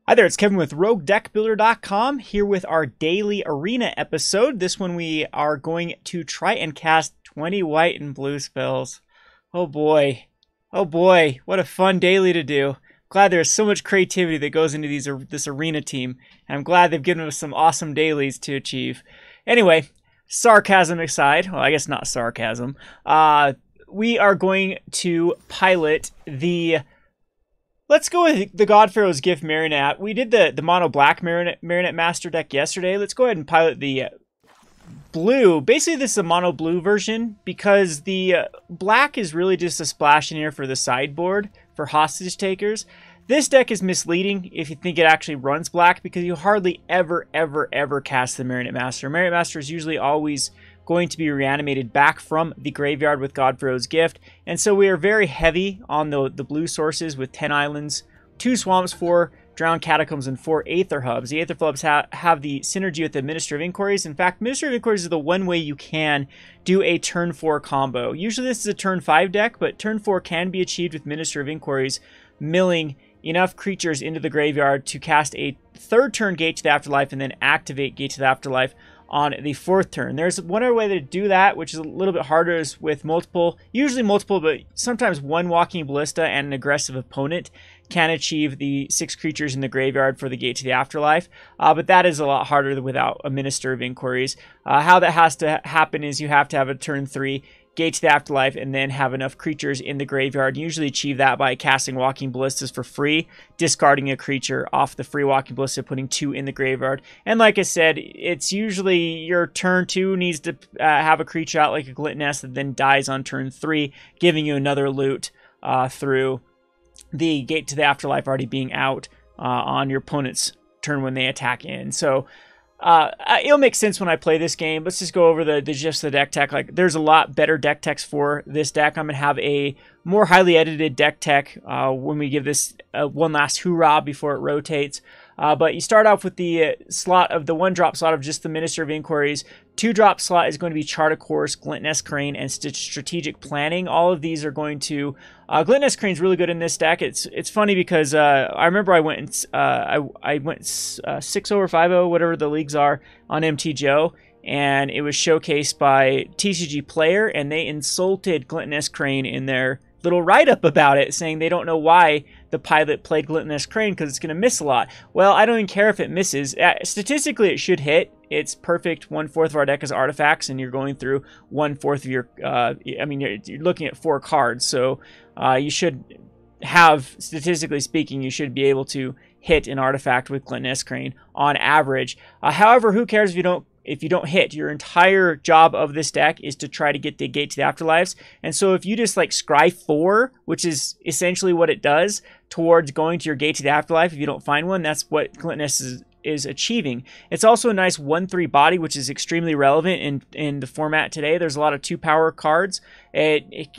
Hi there, it's Kevin with RogueDeckbuilder.com here with our daily arena episode. This one we are going to try and cast 20 white and blue spells. Oh boy, what a fun daily to do. Glad there's so much creativity that goes into this arena team, and I'm glad they've given us some awesome dailies to achieve. Anyway, sarcasm aside, well I guess not sarcasm, we are going to pilot the... Let's go with the God-Pharaoh's Gift Marionette. We did the mono black Marionette Master deck yesterday. Let's go ahead and pilot the blue. Basically, this is a mono blue version because the black is really just a splash in here for the sideboard for hostage takers. This deck is misleading if you think it actually runs black because you hardly ever cast the Marionette Master. Marionette Master is usually always going to be reanimated back from the graveyard with God-Pharaoh's Gift. And so we are very heavy on the blue sources with 10 islands, 2 swamps, 4 drowned catacombs, and 4 aether hubs. The aether hubs have the synergy with the Minister of Inquiries. In fact, Minister of Inquiries is the one way you can do a turn 4 combo. Usually this is a turn 5 deck, but turn 4 can be achieved with Minister of Inquiries, milling enough creatures into the graveyard to cast a 3rd turn Gate to the Afterlife and then activate Gate to the Afterlife on the 4th turn. There's one other way to do that, which is a little bit harder, is with usually multiple, but sometimes one Walking Ballista and an aggressive opponent can achieve the 6 creatures in the graveyard for the Gate to the Afterlife. But that is a lot harder without a Minister of Inquiries. How that has to happen is you have to have a turn 3 Gate to the Afterlife and then have enough creatures in the graveyard. You usually achieve that by casting Walking Ballistas for free, discarding a creature off the free Walking Ballista, putting 2 in the graveyard. And like I said, it's usually your turn 2 needs to have a creature out like a Glint Nest that then dies on turn 3, giving you another loot through the Gate to the Afterlife already being out on your opponent's turn when they attack in. So it'll make sense when I play this game. Let's just go over the deck tech. Like, there's a lot better deck techs for this deck. I'm gonna have a more highly edited deck tech when we give this one last hoorah before it rotates. But you start off with the slot of the 1-drop slot of just the Minister of Inquiries. 2-drop slot is going to be Chart a Course, Glint Nest Crane, and Strategic Planning. All of these are going to... Glint Nest Crane is really good in this deck. It's funny because I remember I went 6-0 or 5-0, whatever the leagues are, on MTGO, and it was showcased by TCG Player, and they insulted Glint Nest Crane in their little write-up about it, saying they don't know why the pilot played Glint Nest Crane because it's going to miss a lot. Well, I don't even care if it misses. Statistically, it should hit. It's perfect. 1/4 of our deck is artifacts, and you're going through 1/4 of your... you're looking at 4 cards, so you should have, statistically speaking, you should be able to hit an artifact with Glint Nest Crane on average. However, who cares if you don't hit? Your entire job of this deck is to try to get the Gate to the Afterlives. And so if you just like scry 4, which is essentially what it does, towards going to your Gate to the Afterlife, if you don't find one, that's what Glint Nest is achieving. It's also a nice 1/3 body, which is extremely relevant in the format today. There's a lot of 2-power cards. It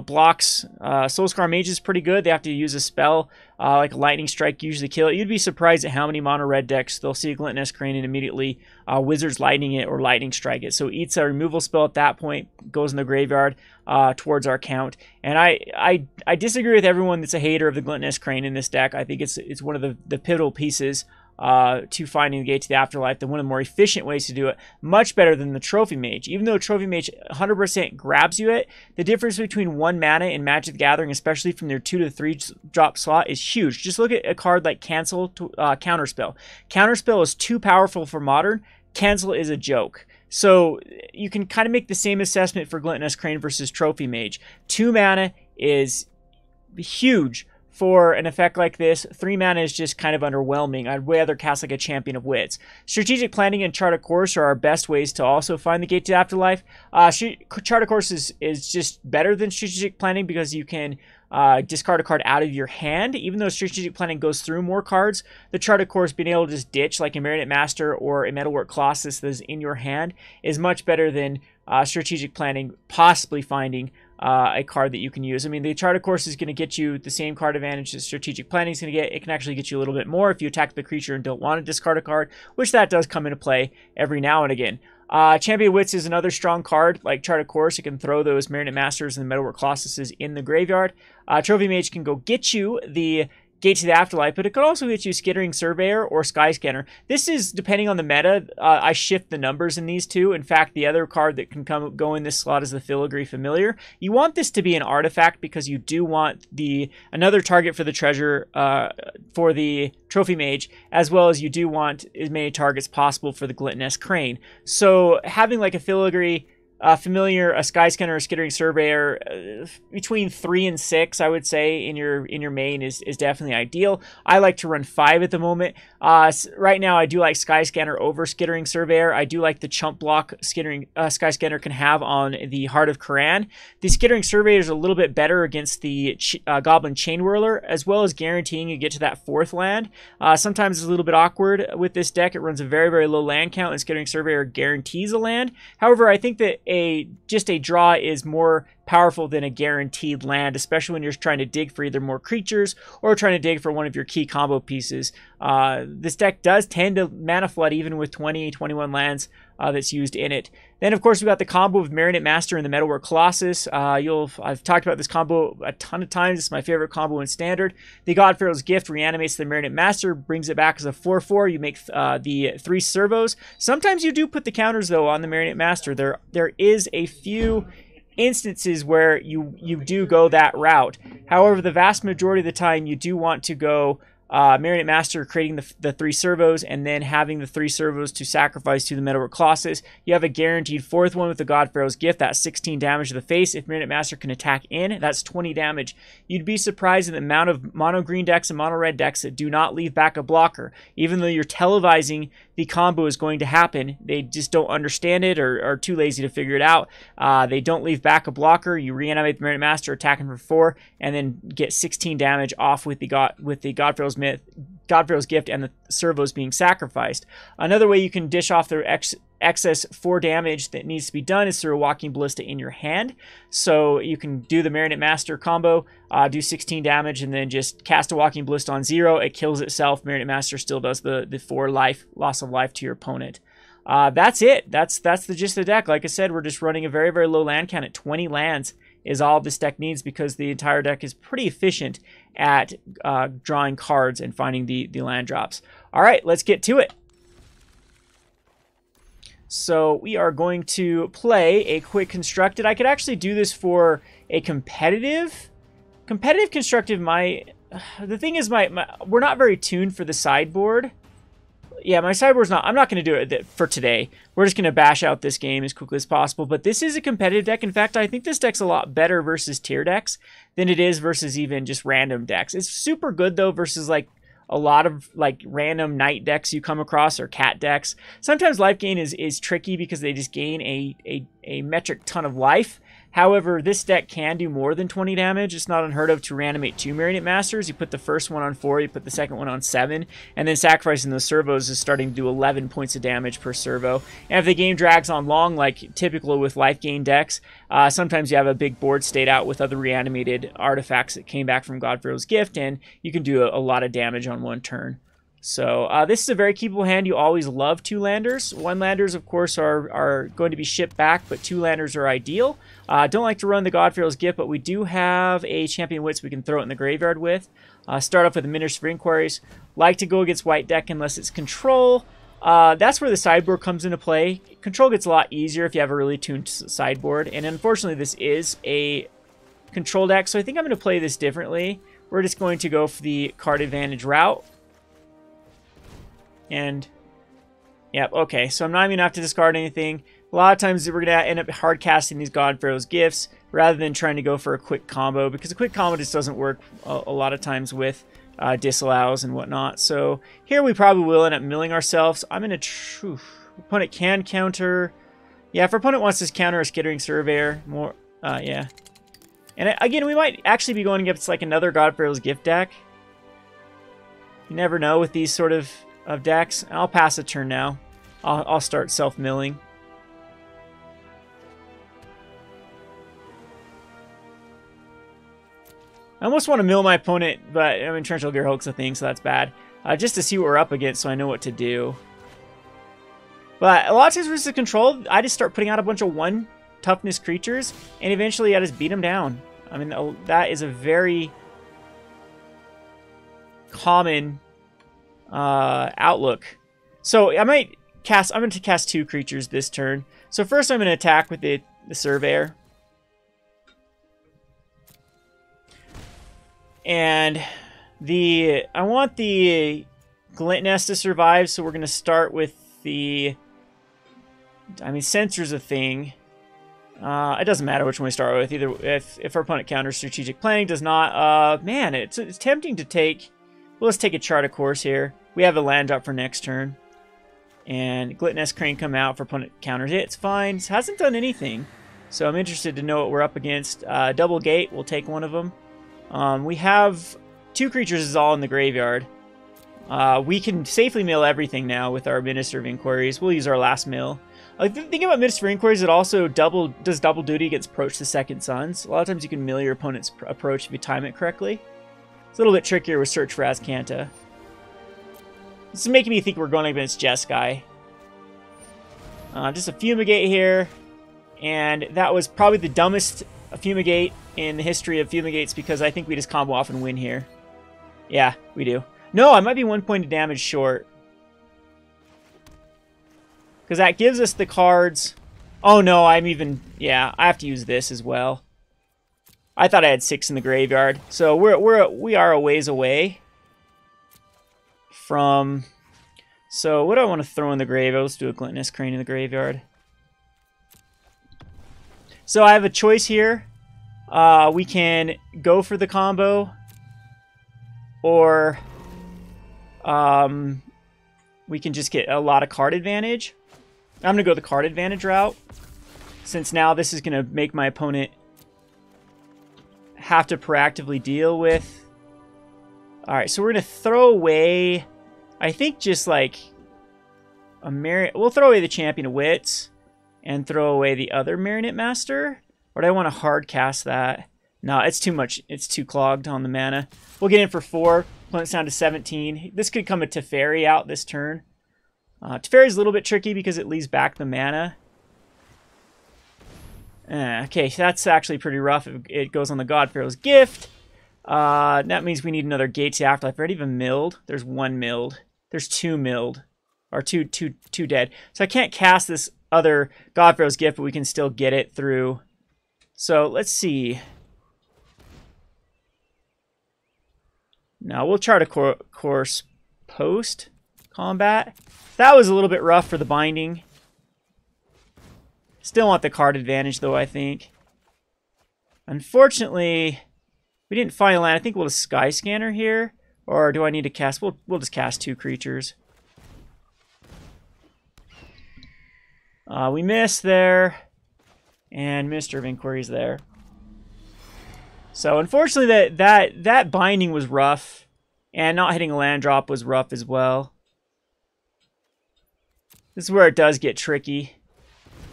blocks Soulscar Mage is pretty good. They have to use a spell like a Lightning Strike, usually kill it. You'd be surprised at how many mono red decks they'll see a Glint Nest Crane and immediately Wizards Lightning it or Lightning Strike it. So it eats a removal spell at that point, goes in the graveyard towards our count. And I disagree with everyone that's a hater of the Glint Nest Crane in this deck. I think it's one of the pivotal pieces to finding the Gate to the Afterlife, one of the more efficient ways to do it, much better than the Trophy Mage. Even though Trophy Mage 100% grabs you it, the difference between 1 mana in Magic the Gathering, especially from their 2 to 3-drop slot, is huge. Just look at a card like Counterspell. Counterspell is too powerful for Modern. Cancel is a joke. So you can kind of make the same assessment for Glint Nest Crane versus Trophy Mage. 2 mana is huge for an effect like this. 3 mana is just kind of underwhelming. I'd rather cast like a Champion of Wits. Strategic Planning and Chart a Course are our best ways to also find the Gate to Afterlife. Chart a Course is just better than Strategic Planning because you can discard a card out of your hand. Even though Strategic Planning goes through more cards, the Chart a Course being able to just ditch like a Marionette Master or a Metalwork Colossus that is in your hand is much better than Strategic Planning possibly finding a card that you can use. I mean, the Chart a Course is going to get you the same card advantage that Strategic Planning is going to get. It can actually get you a little bit more if you attack the creature and don't want to discard a card, which that does come into play every now and again. Champion of Wits is another strong card, like Chart a Course. It can throw those Marionette Masters and the Metalwork Colossuses in the graveyard. Trophy Mage can go get you the Gate to the Afterlife, but it could also hit you Skittering Surveyor or Skyscanner. This is depending on the meta. I shift the numbers in these two. In fact, the other card that can go in this slot is the Filigree Familiar. You want this to be an artifact because you do want another target for the treasure for the Trophy Mage, as well as you do want as many targets possible for the Gluttonous Crane. So having like a Filigree Familiar, a Skyscanner, a Skittering Surveyor, between 3 and 6, I would say, in your main is definitely ideal. I like to run 5 at the moment. Right now, I do like Skyscanner over Skittering Surveyor. I do like the chump block Skyscanner can have on the Heart of Koran. The Skittering Surveyor is a little bit better against the Goblin Chain Whirler, as well as guaranteeing you get to that 4th land. Sometimes it's a little bit awkward with this deck. It runs a very, very low land count, and Skittering Surveyor guarantees a land. However, I think that just a draw is more powerful than a guaranteed land, especially when you're trying to dig for either more creatures or trying to dig for one of your key combo pieces. This deck does tend to mana flood even with 20, 21 lands that's used in it. Then, of course, we've got the combo of Marionette Master and the Metalwork Colossus. I've talked about this combo a ton of times. It's my favorite combo in Standard. The God-Pharaoh's Gift reanimates the Marionette Master, brings it back as a 4/4. You make the 3 servos. Sometimes you do put the counters, though, on the Marionette Master. There is a few instances where you do go that route. However, the vast majority of the time, you do want to go Marionette Master creating the 3 servos and then having the 3 servos to sacrifice to the Metalwork Colossus. You have a guaranteed 4th one with the God-Pharaoh's Gift. That's 16 damage to the face. If Marionette Master can attack in, that's 20 damage. You'd be surprised at the amount of mono green decks and mono red decks that do not leave back a blocker. Even though you're televising the combo is going to happen, they just don't understand it or are too lazy to figure it out. They don't leave back a blocker. You reanimate the Marionette Master, attacking for 4, and then get 16 damage off with the God-Pharaoh's Gift and the servos being sacrificed. Another way you can dish off their excess 4 damage that needs to be done is through a Walking Ballista in your hand. So you can do the Marionette Master combo, do 16 damage, and then just cast a Walking Ballista on 0. It kills itself. Marionette Master still does the 4 loss of life to your opponent. That's it. That's the gist of the deck. Like I said, we're just running a very, very low land count at 20 lands is all this deck needs because the entire deck is pretty efficient at drawing cards and finding the land drops. All right, let's get to it. So we are going to play a quick constructed. I could actually do this for a competitive constructive. The thing is, we're not very tuned for the sideboard. Yeah, my sideboard's not. I'm not going to do it for today. We're just going to bash out this game as quickly as possible. But this is a competitive deck. In fact, I think this deck's a lot better versus tier decks than it is versus even just random decks. It's super good, though, versus like a lot of like random night decks you come across or cat decks. Sometimes life gain is tricky because they just gain a metric ton of life. However, this deck can do more than 20 damage. It's not unheard of to reanimate 2 Marionette Masters. You put the first one on 4, you put the second one on 7, and then sacrificing those servos is starting to do 11 points of damage per servo. And if the game drags on long, like typical with life gain decks, sometimes you have a big board state out with other reanimated artifacts that came back from God-Pharaoh's Gift, and you can do a lot of damage on one turn. So this is a very keepable hand. You always love 2-landers. 1-landers, of course, are going to be shipped back, but 2-landers are ideal. Don't like to run the God-Pharaoh's Gift, but we do have a Champion Wits we can throw it in the graveyard with. Start off with the Minister of Inquiries. Like to go against white deck unless it's control. That's where the sideboard comes into play. Control gets a lot easier if you have a really tuned sideboard, and unfortunately this is a control deck, so I think I'm going to play this differently. We're just going to go for the card advantage route. And, yep, okay, so I'm not even going to have to discard anything. A lot of times we're going to end up hard casting these God-Pharaoh's Gifts rather than trying to go for a quick combo, because a quick combo just doesn't work a lot of times with disallows and whatnot. So here we probably will end up milling ourselves. I'm going to... Opponent can counter... Yeah, if our opponent wants to counter a Skittering Surveyor, more... yeah. And again, we might actually be going against like another God-Pharaoh's Gift deck. You never know with these sort of decks. I'll pass a turn now. I'll start self-milling. I almost want to mill my opponent, but I mean, Torrential Gearhulk's a thing, so that's bad. Just to see what we're up against so I know what to do. But a lot of times versus control, I just start putting out a bunch of 1 toughness creatures, and eventually I just beat them down. I mean, that is a very... common outlook. So I'm going to cast 2 creatures this turn. So first I'm going to attack with the Surveyor. And I want the Glint Nest to survive, so we're going to start with the... I mean, Sensor's a thing. It doesn't matter which one we start with. Either if our opponent counters strategic planning, does not. Man, it's tempting to take. Well, let's take a chart of course here. We have a land drop for next turn, and Glint Nest Crane come out for opponent counters it. It's fine. It hasn't done anything, so I'm interested to know what we're up against. Double Gate. We'll take one of them. We have 2 creatures is all in the graveyard. We can safely mill everything now with our Minister of Inquiries. We'll use our last mill. The thing about Minister of Inquiries, it also does double duty against Approach the Second Sons. A lot of times you can mill your opponent's approach if you time it correctly. It's a little bit trickier with Search for Azcanta. This is making me think we're going against Jeskai. Just a Fumigate here. And that was probably the dumbest Fumigate in the history of Fumigates because I think we just combo off and win here. Yeah, we do. No, I might be 1 point of damage short. Because that gives us the cards. Oh no, yeah, I have to use this as well. I thought I had 6 in the graveyard. So we are a ways away from... So what do I want to throw in the graveyard? Let's do a Glint Nest Crane in the graveyard. So I have a choice here. We can go for the combo. Or we can just get a lot of card advantage. I'm going to go the card advantage route, since now this is going to make my opponent have to proactively deal with. Alright, so we're going to throw away, I think just like a we'll throw away the Champion of Wits and throw away the other Marionette Master. Or do I want to hard cast that? No, it's too much. It's too clogged on the mana. We'll get in for 4. Opponent's down to 17. This could come a Teferi out this turn. Teferi's a little bit tricky because it leaves back the mana. Okay, that's actually pretty rough. It goes on the God-Pharaoh's Gift. That means we need another Gate to Afterlife. Already even milled. There's 1 milled. There's 2 milled. Or two dead. So I can't cast this other God-Pharaoh's Gift, but we can still get it through. So let's see. Now we'll chart a course post combat. That was a little bit rough for the binding. Still want the card advantage though, I think. Unfortunately, we didn't find a land. I think we'll just Sky Scanner here. Or do I need to cast? We'll just cast 2 creatures. We missed there. And Minister of Inquiries there. So unfortunately that binding was rough. And not hitting a land drop was rough as well. This is where it does get tricky.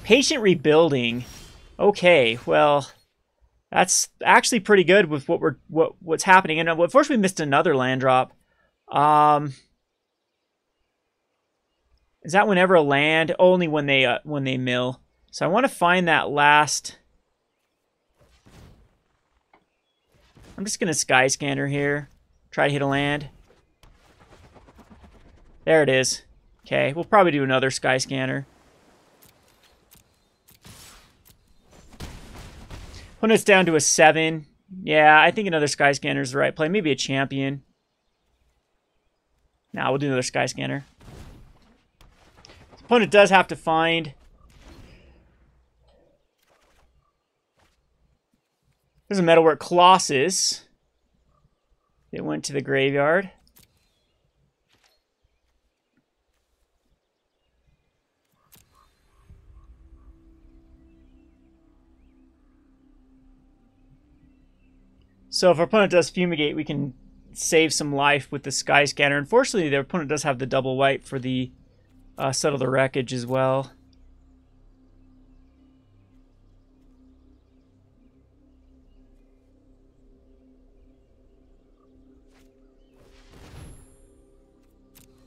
Patient Rebuilding. Okay, well, that's actually pretty good with what's happening. And unfortunately, we missed another land drop. Is that whenever a land? Only when they mill. So I want to find that last. I'm just gonna Sky Scanner here. Try to hit a land. There it is. Okay, we'll probably do another Sky Scanner. When it's down to a 7. Yeah, I think another Sky Scanner is the right play. Maybe a Champion. Nah, we'll do another Sky Scanner. The opponent does have to find... There's a Metalwork Colossus. It went to the graveyard. So if our opponent does Fumigate, we can save some life with the Sky Scanner. Unfortunately, their opponent does have the double white for the Settle the Wreckage as well.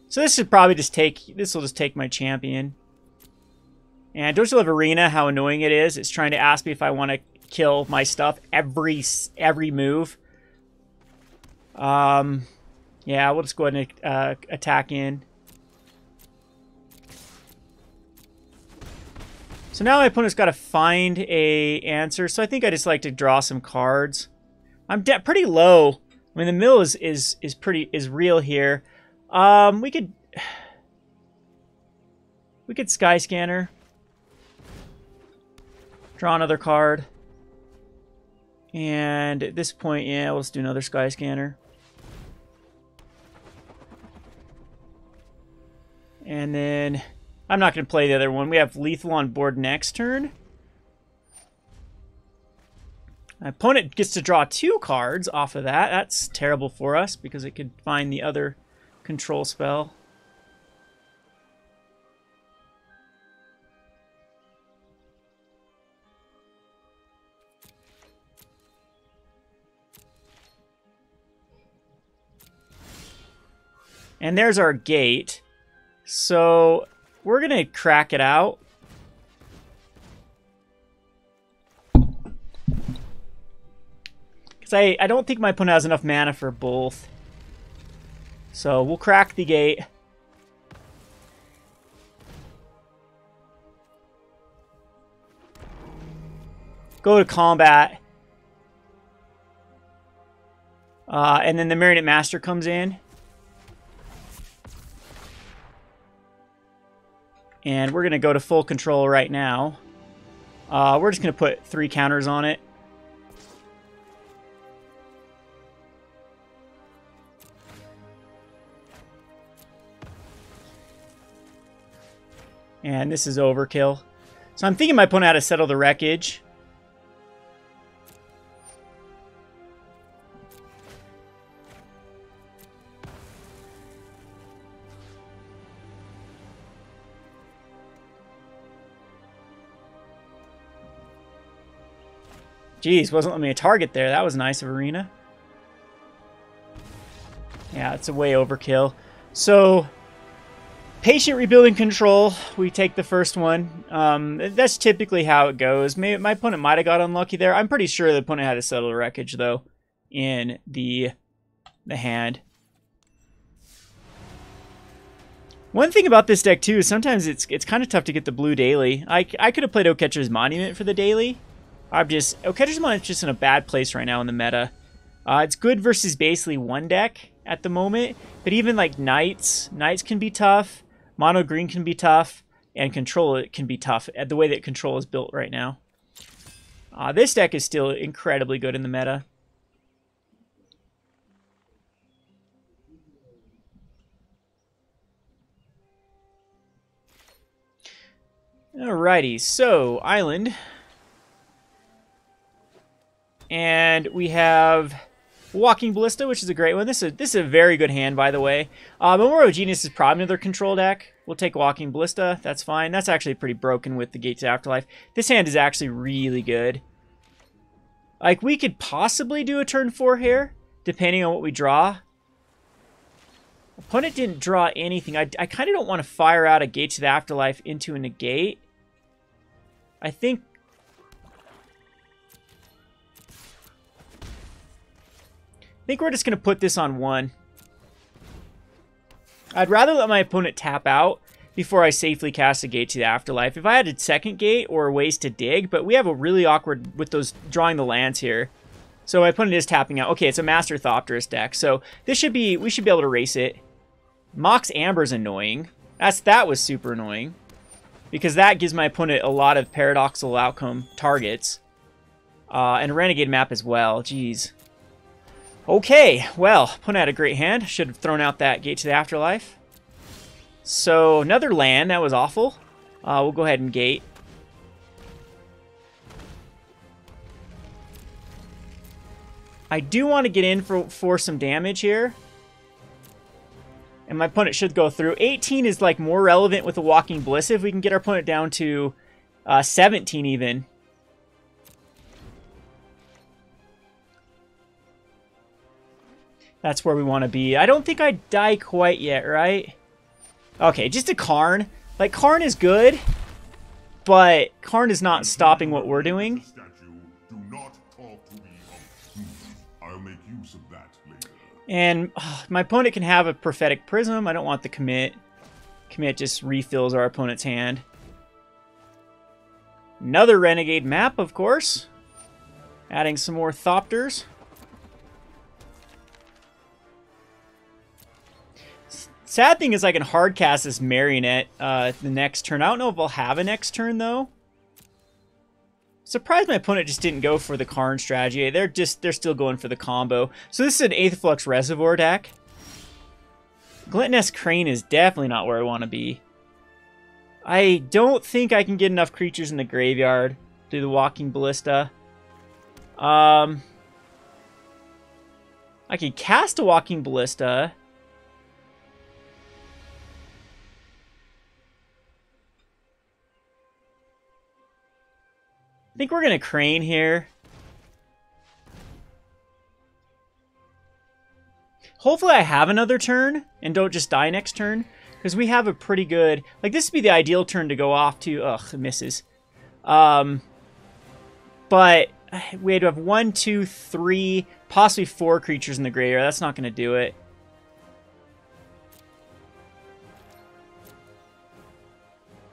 So this should probably just take, this will just take my champion. And don't you love Arena, how annoying it is? It's trying to ask me if I want to kill my stuff every move. Yeah, we'll just go ahead and attack in. So now my opponent's got to find a answer. So I think I just like to draw some cards. I'm pretty low. I mean, the mill is real here. We could Sky Scanner. Draw another card. And at this point, yeah, we'll just do another Sky Scanner. And then I'm not going to play the other one. We have lethal on board next turn. My opponent gets to draw 2 cards off of that. That's terrible for us because it could find the other control spell. And there's our gate. So we're going to crack it out. Because I don't think my opponent has enough mana for both. So we'll crack the gate. Go to combat. And then the Marionette Master comes in. And we're going to go to full control right now. We're just going to put 3 counters on it. And this is overkill. So I'm thinking my opponent had to settle the wreckage. Jeez, wasn't letting me a target there. That was nice of Arena. Yeah, it's a way overkill. So, patient rebuilding control. We take the first one. That's typically how it goes. Maybe my opponent might have got unlucky there. I'm pretty sure the opponent had to settle the wreckage, though, in the hand. One thing about this deck, too, is sometimes it's kind of tough to get the blue daily. I could have played Oaketcher's Monument for the daily. Oaketcher's Monument's just in a bad place right now in the meta. It's good versus basically one deck at the moment, but even like Knights can be tough, Mono Green can be tough, and Control it can be tough at the way that Control is built right now. This deck is still incredibly good in the meta. Alrighty, so Island. And we have Walking Ballista, which is a great one. This is a very good hand, by the way. Memorial Genius is probably another control deck. We'll take Walking Ballista. That's fine. That's actually pretty broken with the Gate to Afterlife. This hand is actually really good. Like, we could possibly do a turn 4 here, depending on what we draw. Opponent didn't draw anything. I kind of don't want to fire out a Gate to the Afterlife into a negate. I think we're just going to put this on 1. I'd rather let my opponent tap out before I safely cast a Gate to the Afterlife. If I had a second gate or ways to dig, but we have a really awkward with those drawing the lands here. So my opponent is tapping out. Okay, it's a Master Thopterus deck. So we should be able to race it. Mox Amber's annoying. That was super annoying. Because that gives my opponent a lot of paradoxical outcome targets. And a Renegade map as well. Jeez. Okay, well, opponent had a great hand. Should have thrown out that Gate to the Afterlife. So, another land. That was awful. We'll go ahead and gate. I do want to get in for some damage here. And my opponent should go through. 18 is like more relevant with the Walking Ballista. If we can get our opponent down to 17 even. That's where we want to be. I don't think I die quite yet, right? Okay, just a Karn. Like, Karn is good, but Karn is not stopping what we're doing. And my opponent can have a Prophetic Prism. I don't want the commit. Commit just refills our opponent's hand. Another Renegade map, of course. Adding some more Thopters. Sad thing is I can hardcast this Marionette the next turn. I don't know if I'll have a next turn, though. Surprised my opponent just didn't go for the Karn strategy. They're still going for the combo. So this is an Aetherflux Reservoir deck. Gluttonous Crane is definitely not where I want to be. I don't think I can get enough creatures in the graveyard through the Walking Ballista. I can cast a Walking Ballista. I think we're going to Crane here. Hopefully I have another turn and don't just die next turn. Because we have a pretty good... Like, this would be the ideal turn to go off to... Ugh, it misses. But we had to have 1, 2, 3, possibly 4 creatures in the graveyard. That's not going to do it.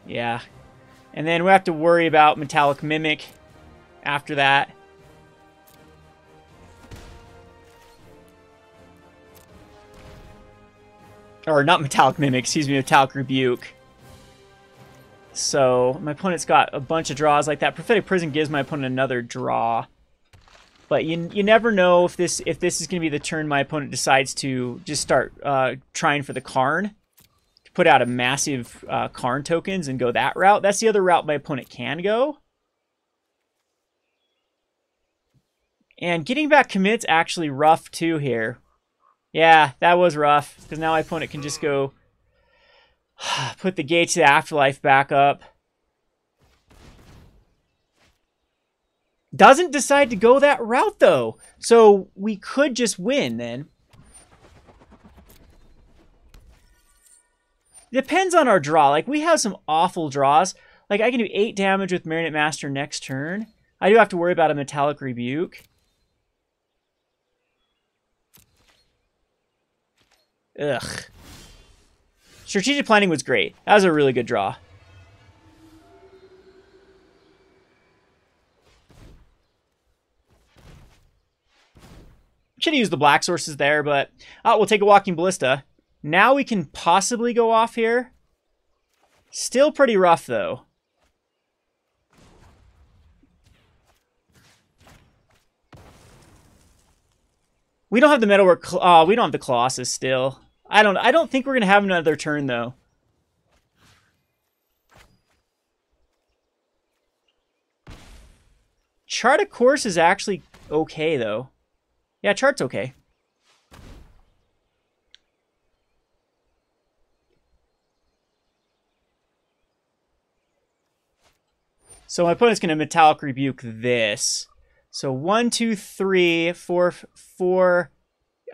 Yeah. And then we have to worry about Metallic Mimic after that. Or not Metallic Mimic, excuse me, Metallic Rebuke. So my opponent's got a bunch of draws like that. Prophetic Prison gives my opponent another draw. But you never know if this is going to be the turn my opponent decides to just start trying for the Karn. To put out a massive Karn tokens and go that route. That's the other route my opponent can go. And getting back commit's actually rough too here. Yeah, that was rough. Because now my opponent can just go put the Gates to the Afterlife back up. Doesn't decide to go that route, though. So we could just win, then. Depends on our draw. Like, we have some awful draws. Like, I can do 8 damage with Marionette Master next turn. I do have to worry about a Metallic Rebuke. Ugh. Strategic planning was great. That was a really good draw. Should have used the black sources there, but we'll take a Walking Ballista. Now we can possibly go off here. Still pretty rough, though. We don't have the Metalwork. We don't have the Colossus still. I don't think we're gonna have another turn though. Chart of Course is actually okay though. Yeah, chart's okay. So my opponent's gonna Metallic Rebuke this. So 1, 2, 3, 4, 4.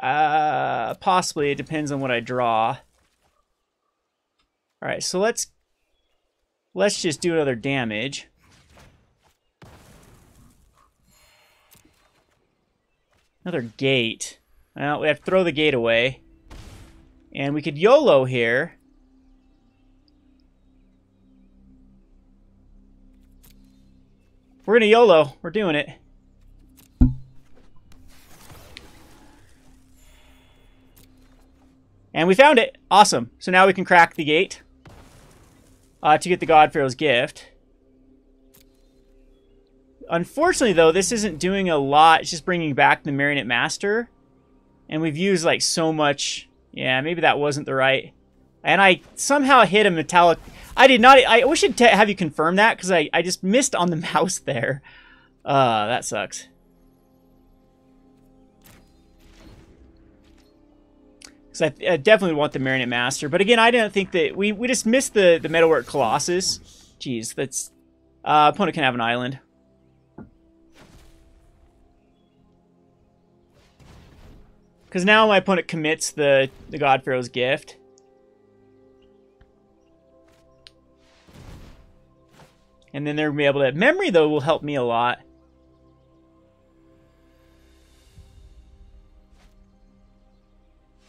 Possibly. It depends on what I draw. All right, so let's just do another damage. Another gate. Well, we have to throw the gate away. And we could YOLO here. We're gonna YOLO. We're doing it. And we found it. Awesome. So now we can crack the gate to get the God-Pharaoh's gift. Unfortunately, though, this isn't doing a lot. It's just bringing back the Marionette Master. And we've used, like, so much. Yeah, maybe that wasn't the right. And I somehow hit a metallic... I did not... I wish I'd have you confirm that, because I just missed on the mouse there. That sucks. Because I definitely want the Marionette Master. But again, I didn't think that... We just missed the Metalwork Colossus. Jeez, that's... opponent can have an island. Because now my opponent commits the God-Pharaoh's gift. And then they're going to be able to... Memory, though, will help me a lot.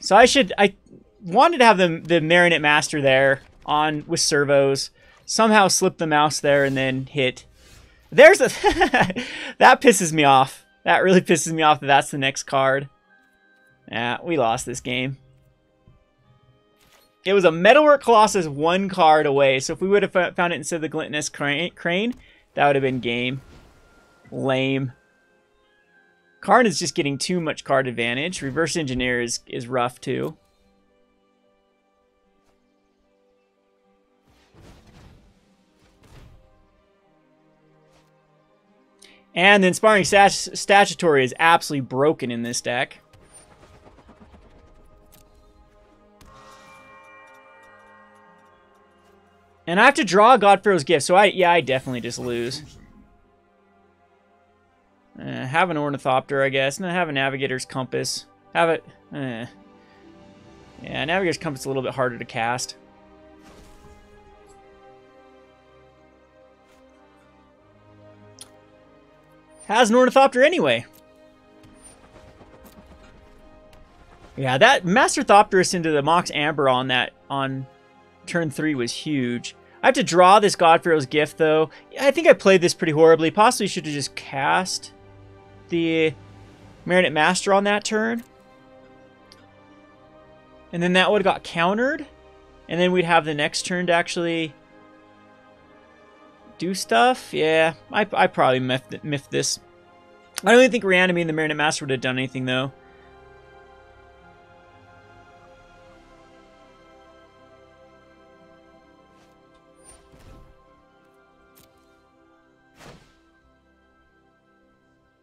So I wanted to have the Marionette Master there on with servos. Somehow slip the mouse there and then hit. There's a... that pisses me off. That really pisses me off that that's the next card. Yeah, we lost this game. It was a Metalwork Colossus 1 card away. So if we would have found it instead of the Glintinous Crane, that would have been game. Lame. Karn is just getting too much card advantage. Reverse Engineer is rough too. And the Inspiring Statutory is absolutely broken in this deck. And I have to draw God-Pharaoh's Gift, so I definitely just lose. Have an Ornithopter, I guess. And have a Navigator's Compass. Have it... Yeah, Navigator's Compass is a little bit harder to cast. Has an Ornithopter anyway. Yeah, that Master Thopterus into the Mox Amber on turn 3 was huge. I have to draw this God-Pharaoh's Gift, though. I think I played this pretty horribly. Possibly should have just cast the Marionette Master on that turn. And then that would have got countered. And then we'd have the next turn to actually do stuff. Yeah, I probably miffed this. I don't even think reanimating the Marionette Master would have done anything, though.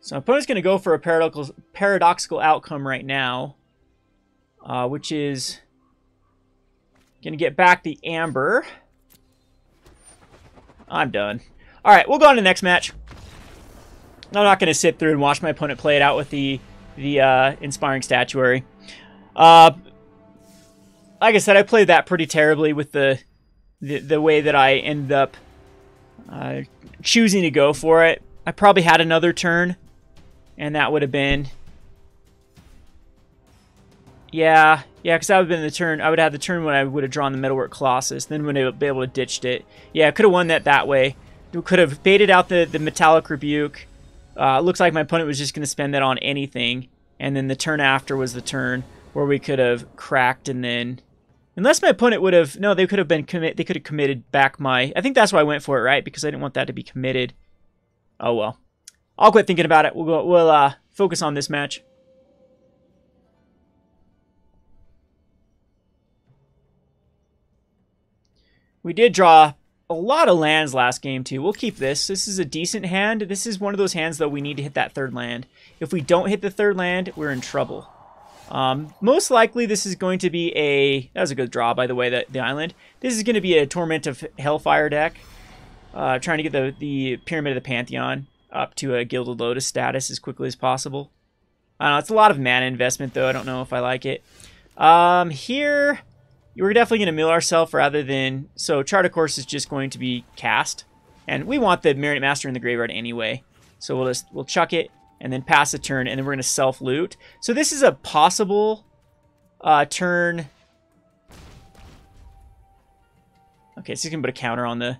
So my opponent's going to go for a paradoxical outcome right now, which is going to get back the Amber. I'm done. All right, we'll go on to the next match. I'm not going to sit through and watch my opponent play it out with the Inspiring Statuary. Like I said, I played that pretty terribly with the way that I ended up choosing to go for it. I probably had another turn. And that would have been... Yeah, because that would have been the turn. I would have the turn when I would have drawn the Metalwork Colossus. Then would have been able to ditched it. Yeah, I could have won that way. We could have baited out the Metallic Rebuke. Looks like my opponent was just going to spend that on anything. And then the turn after was the turn where we could have cracked and then... Unless my opponent would have... No, they could have been they could have committed back my... I think that's why I went for it, right? Because I didn't want that to be committed. Oh, well. I'll quit thinking about it. We'll focus on this match. We did draw a lot of lands last game, too. We'll keep this. This is a decent hand. This is one of those hands, though, we need to hit that third land. If we don't hit the third land, we're in trouble. Most likely, this is going to be a... That was a good draw, by the way, the island. This is going to be a Torment of Hellfire deck. Trying to get the Pyramid of the Pantheon up to a Gilded Lotus status as quickly as possible. I don't know, it's a lot of mana investment, though. I don't know if I like it. Here, we're definitely going to mill ourselves rather than... So, Chart of Course is just going to be cast. And we want the Marionette Master in the graveyard anyway. So, we'll chuck it, and then pass a turn, and then we're going to self-loot. So, this is a possible turn... Okay, so he's going to put a counter on the...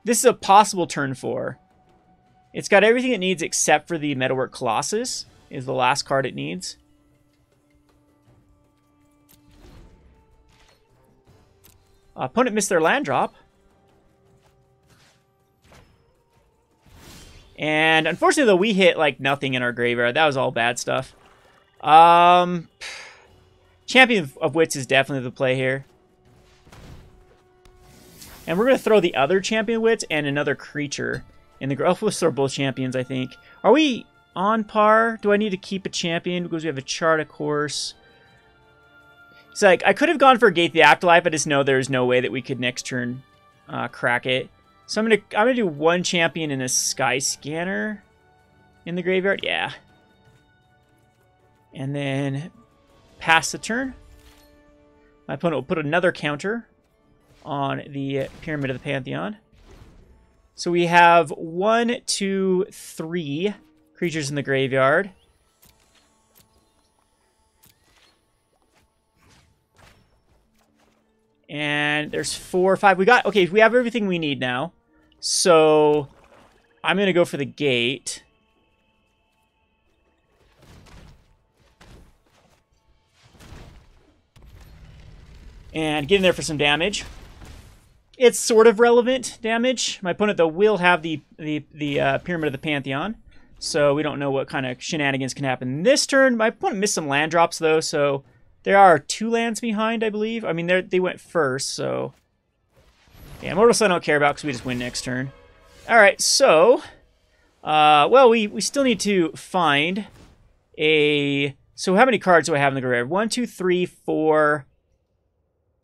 This is a possible turn 4. It's got everything it needs except for the Metalwork Colossus is the last card it needs. Opponent missed their land drop. And unfortunately, though, we hit like nothing in our graveyard. That was all bad stuff. Champion of Wits is definitely the play here. And we're going to throw the other Champion Wits and another creature in the... Oh, we'll throw both champions, I think. Are we on par? Do I need to keep a champion? Because we have a Chart of Course. It's like, I could have gone for Gate the Afterlife. I just know there's no way that we could next turn crack it. So I'm gonna do one champion and a Sky Scanner in the graveyard. Yeah. And then pass the turn. My opponent will put another counter on the Pyramid of the Pantheon. So we have 1, 2, 3 creatures in the graveyard. And there's 4 or 5. We got, okay, we have everything we need now. So I'm going to go for the gate. And get in there for some damage. It's sort of relevant damage. My opponent, though, will have the Pyramid of the Pantheon. So we don't know what kind of shenanigans can happen this turn. My opponent missed some land drops, though, so there are 2 lands behind, I believe. I mean, they went first, so... Yeah, Mortal Sun I don't care about because we just win next turn. Alright, so... well, we still need to find a... So how many cards do I have in the graveyard? 1, 2, 3, 4...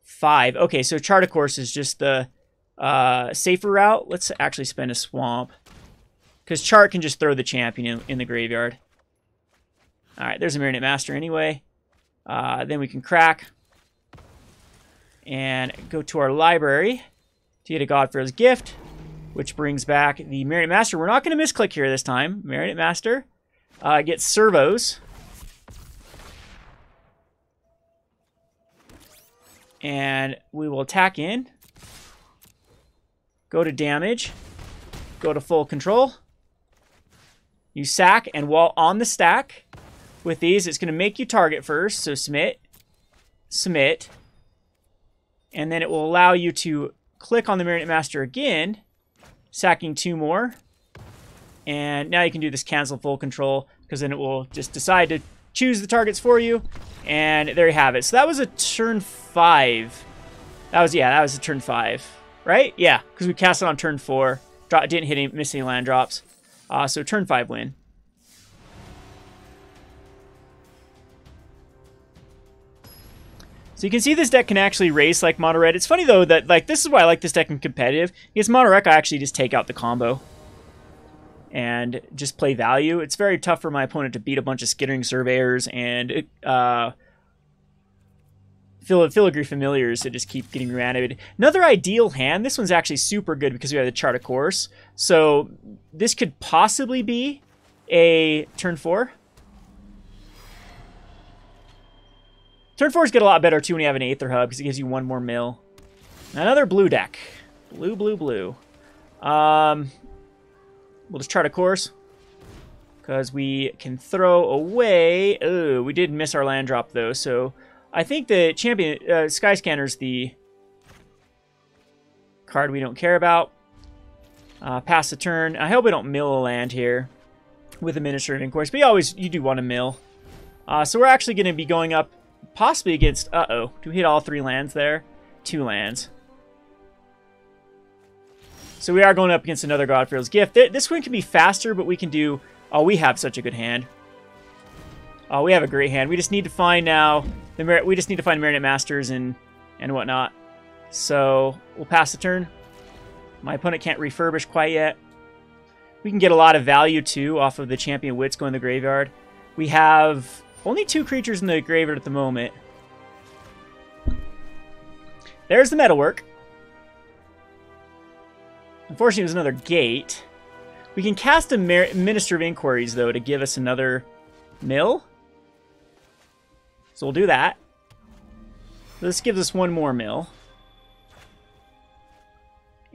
5. Okay, so Chart of Course is just the safer route. Let's actually spend a swamp. Because Chart can just throw the champion in the graveyard. Alright, there's a Marionette Master anyway. Then we can crack. And go to our library to get a God-Pharaoh's Gift. Which brings back the Marionette Master. We're not going to misclick here this time. Marionette Master gets servos. And we will attack in. Go to damage. Go to full control. You sack, and while on the stack, with these, it's going to make you target first. So submit. Submit. And then it will allow you to click on the Marionette Master again, sacking 2 more. And now you can do this cancel full control, because then it will just decide to choose the targets for you. And there you have it. So that was a turn 5. That was a turn 5. Right? Yeah, because we cast it on turn 4. Didn't miss any land drops. So turn 5 win. So you can see this deck can actually race like Mono Red. It's funny though that like this is why I like this deck in competitive. Because Mono Red I actually just take out the combo. And just play value. It's very tough for my opponent to beat a bunch of Skittering Surveyors and Filigree Familiars that just keep getting reanimated. Another ideal hand. This one's actually super good because we have the Chart of Course. So this could possibly be a turn 4. Turn 4s get a lot better too when you have an Aether Hub because it gives you 1 more mill. Another blue deck. Blue, blue, blue. We'll just Chart of Course. Because we can throw away... Oh, we did miss our land drop though, so... I think the champion, Skyscanner's the card we don't care about. Pass the turn. I hope we don't mill a land here with Administrative Course, but you do want to mill. So we're actually going to be going up possibly against, do we hit all 3 lands there? 2 lands. So we are going up against another God-Pharaoh's Gift. This one can be faster, but we can do, we have such a good hand. We have a great hand. We just need to find now... We just need to find Marionette Masters and whatnot. So, we'll pass the turn. My opponent can't refurbish quite yet. We can get a lot of value, too, off of the Champion Wits going to the graveyard. We have only 2 creatures in the graveyard at the moment. There's the Metalwork. Unfortunately, there's another gate. We can cast a Minister of Inquiries, though, to give us another mill. So we'll do that. This gives us 1 more mill.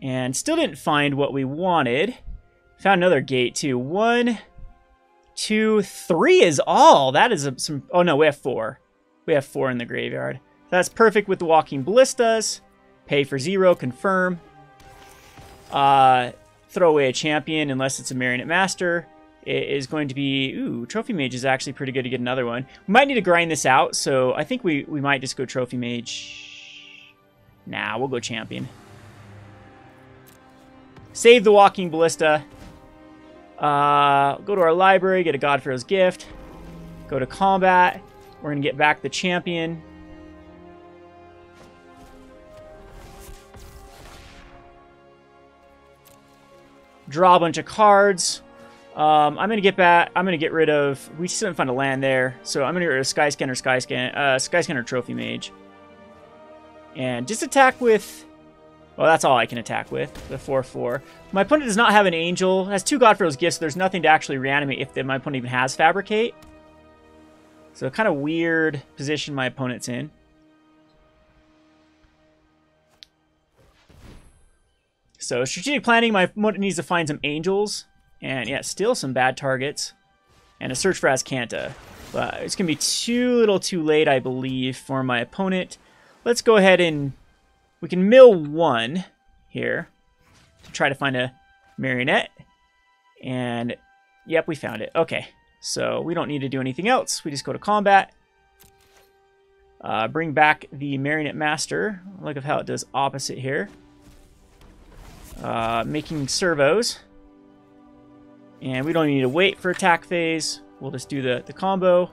And still didn't find what we wanted. Found another gate, too. 1, 2, 3 is all. That is some... Oh, no, we have 4. We have 4 in the graveyard. That's perfect with the Walking Ballistas. Pay for 0, confirm. Throw away a champion unless it's a Marionette Master. It is going to be... Ooh, Trophy Mage is actually pretty good to get another one. We might need to grind this out, so I think we might just go Trophy Mage. Nah, we'll go Champion. Save the Walking Ballista. Go to our library, get a God-Pharaoh's Gift. Go to combat. We're going to get back the Champion. Draw a bunch of cards. I'm gonna get rid of. We still didn't find a land there, so I'm gonna get rid of Skyscanner Trophy Mage, and just attack with. Well, that's all I can attack with. The 4/4. My opponent does not have an Angel. Has 2 God-Pharaoh's Gifts. So there's nothing to actually reanimate if my opponent even has Fabricate. So kind of weird position my opponent's in. So strategic planning, my opponent needs to find some angels. And yeah, still some bad targets. And a search for Azcanta. But it's going to be little too late, I believe, for my opponent. Let's go ahead and... we can mill 1 here to try to find a Marionette. And, yep, we found it. Okay, so we don't need to do anything else. We just go to combat. Bring back the Marionette Master. Look at how it does opposite here. Making servos. And we don't need to wait for attack phase. We'll just do the combo.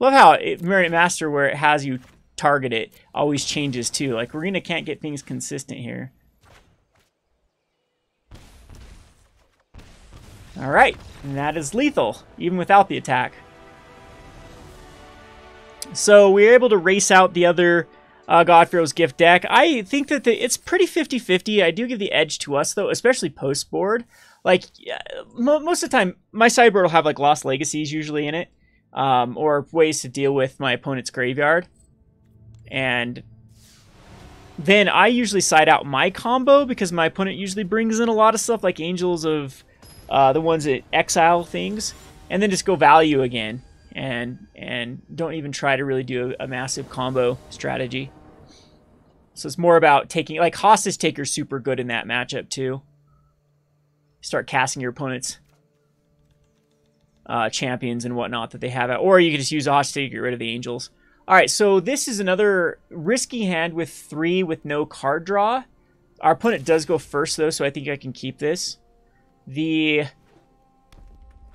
Love how Marionette Master, where it has you target it, always changes too. Like, Arena can't get things consistent here. Alright, and that is lethal, even without the attack. So we're able to race out the other God-Pharaoh's Gift deck. I think that it's pretty 50-50. I do give the edge to us, though, especially post-board. Like, most of the time, my sideboard will have, like, Lost Legacies usually in it. Or ways to deal with my opponent's graveyard. And then I usually side out my combo because my opponent usually brings in a lot of stuff like Angels of the ones that exile things, and then just go value again and don't even try to really do a massive combo strategy. So it's more about taking, like, Hostage Taker's super good in that matchup too. Start casting your opponent's champions and whatnot that they have out. Or you can just use a Hostage Taker to get rid of the Angels. Alright, so this is another risky hand with 3 with no card draw. Our opponent does go first, though, so I think I can keep this.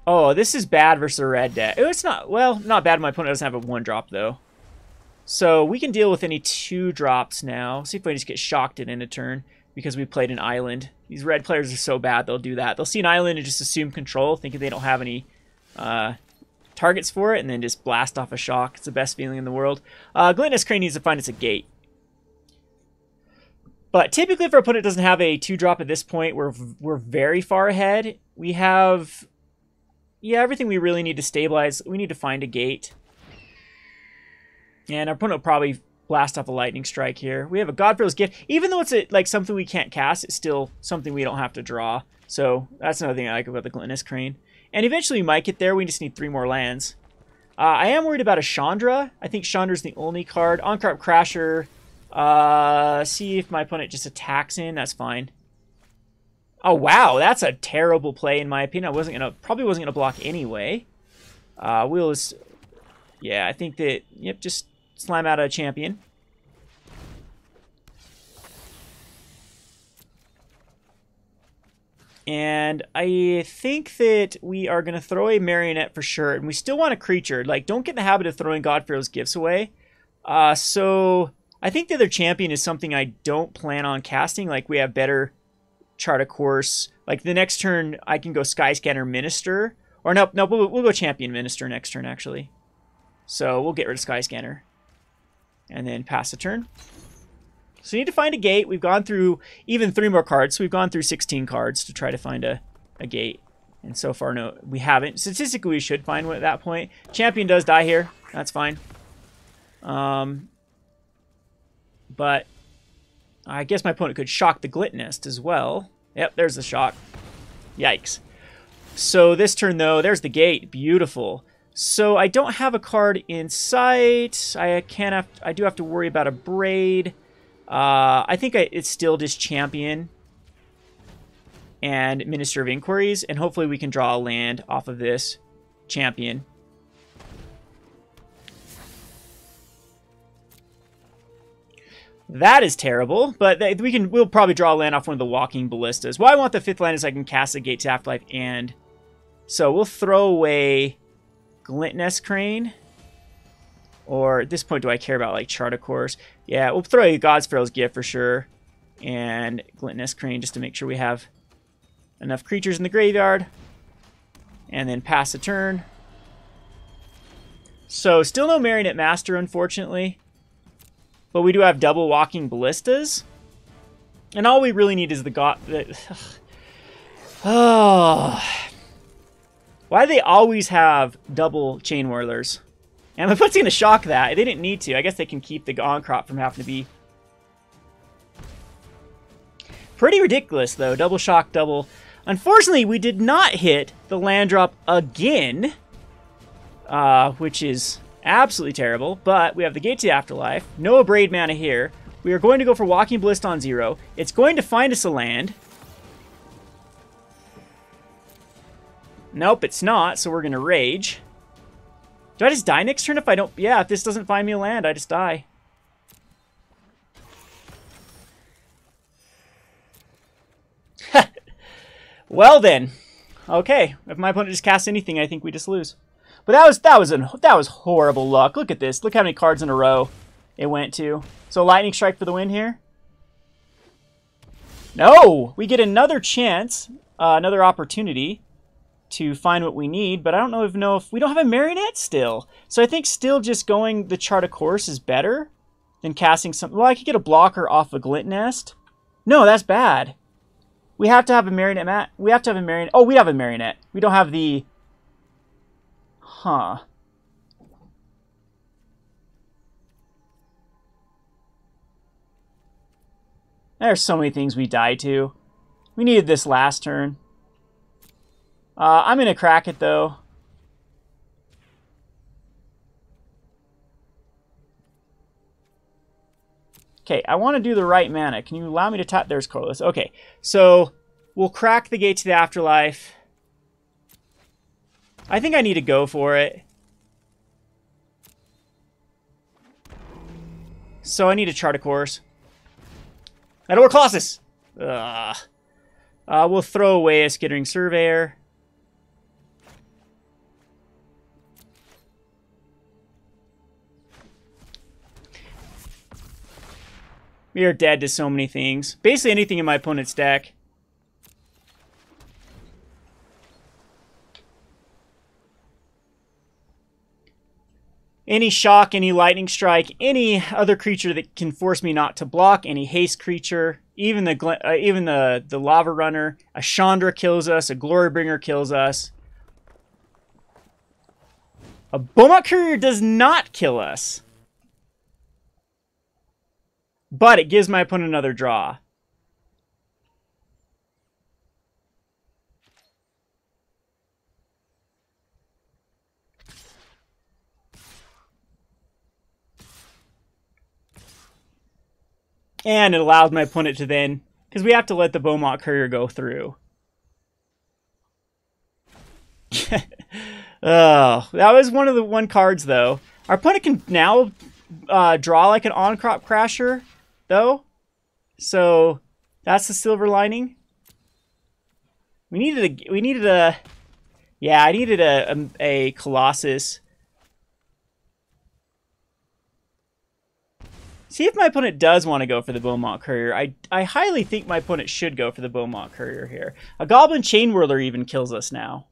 Oh, this is bad versus a red deck. It's not, well, not bad. My opponent doesn't have a 1-drop, though. So we can deal with any 2-drops now. See if I just get shocked at end of turn because we played an island. These red players are so bad, they'll do that. They'll see an island and just assume control, thinking they don't have any targets for it, and then just blast off a shock. It's the best feeling in the world. Gluttonous Crane needs to find us a gate. But typically, if our opponent doesn't have a 2-drop at this point, we're very far ahead. We have, yeah, everything we really need to stabilize. We need to find a gate. And our opponent will probably blast off a lightning strike here. We have a God-Pharaoh's Gift. Even though it's like something we can't cast, it's still something we don't have to draw. So that's another thing I like about the Gluttonous Crane. And eventually we might get there. We just need 3 more lands. I am worried about a Chandra. I think Chandra's the only card. On-Crop Crasher. See if my opponent just attacks in. That's fine. Oh, wow. That's a terrible play, in my opinion. Probably wasn't going to block anyway. We'll just... yeah, I think that... yep, just slam out a champion. And I think that we are going to throw a Marionette for sure. And we still want a creature. Like, don't get in the habit of throwing God-Pharaoh's Gifts away. So I think the other champion is something I don't plan on casting. Like, we have better Chart a Course. Like, the next turn, I can go Skyscanner Minister. Or no, we'll go Champion Minister next turn, actually. So we'll get rid of Skyscanner. And then pass the turn. So we need to find a gate. We've gone through even 3 more cards. So we've gone through 16 cards to try to find a gate. And so far, no, we haven't. Statistically, we should find one at that point. Champion does die here. That's fine. But I guess my opponent could shock the Glitnest as well. Yep, there's the shock. Yikes. So this turn, though, there's the gate. Beautiful. So I don't have a card in sight. I do have to worry about a Braid. I think it's still just Champion and Minister of Inquiries, and hopefully we can draw a land off of this Champion. That is terrible, but we'll probably draw a land off one of the Walking Ballistas. Why I want the 5th land is I can cast the Gate to Afterlife, and so we'll throw away Gluttonous Crane. Or at this point, do I care about like Chart a Course? Yeah, we'll throw a God-Pharaoh's Gift for sure. And Gluttonous Crane just to make sure we have enough creatures in the graveyard. And then pass the turn. So still no Marionette Master, unfortunately. But we do have double Walking Ballistas. And all we really need is the God... Oh. Why do they always have double chain whirlers? And my foot's going to shock that. They didn't need to. I guess they can keep the on-crop from having to be... Pretty ridiculous, though. Double shock, double... Unfortunately, we did not hit the land drop again, which is absolutely terrible, but we have the Gate to the Afterlife. No Abrade mana here. We are going to go for Walking Ballista on 0. It's going to find us a land. Nope, it's not, so we're going to Rage. Do I just die next turn if I don't... Yeah, if this doesn't find me a land, I just die. Well then. Okay, if my opponent just casts anything, I think we just lose. But that was horrible luck. Look at this. Look how many cards in a row it went to. So Lightning Strike for the win here. No! We get another chance, another opportunity to find what we need, but I don't know if we don't have a Marionette still. So I think still just going the Chart of Course is better than casting something. Well, I could get a blocker off a Glint Nest. No, that's bad. We have to have a Marionette. We have to have a Marionette. Oh, we have a Marionette. We don't have the... Huh. There's so many things we died to. We needed this last turn. I'm going to crack it, though. Okay, I want to do the right mana. Can you allow me to tap? There's Colossus. Okay, so we'll crack the Gate to the Afterlife. I think I need to go for it. So I need a Chart of Course. Metalwork Colossus! We'll throw away a Skittering Surveyor. We are dead to so many things. Basically anything in my opponent's deck. Any shock, any lightning strike, any other creature that can force me not to block, any haste creature, even the lava runner, a Chandra kills us, a Glorybringer kills us. A Beaumont Courier does not kill us. But it gives my opponent another draw. And it allows my opponent to then... Because we have to let the Beaumont Courier go through. Oh, that was one of the cards, though. Our opponent can now draw like an on-crop crasher, though. So that's the silver lining. I needed a Colossus. See if my opponent does want to go for the Beaumont Courier. I highly think my opponent should go for the Beaumont Courier here. A Goblin Chain Whirler even kills us now.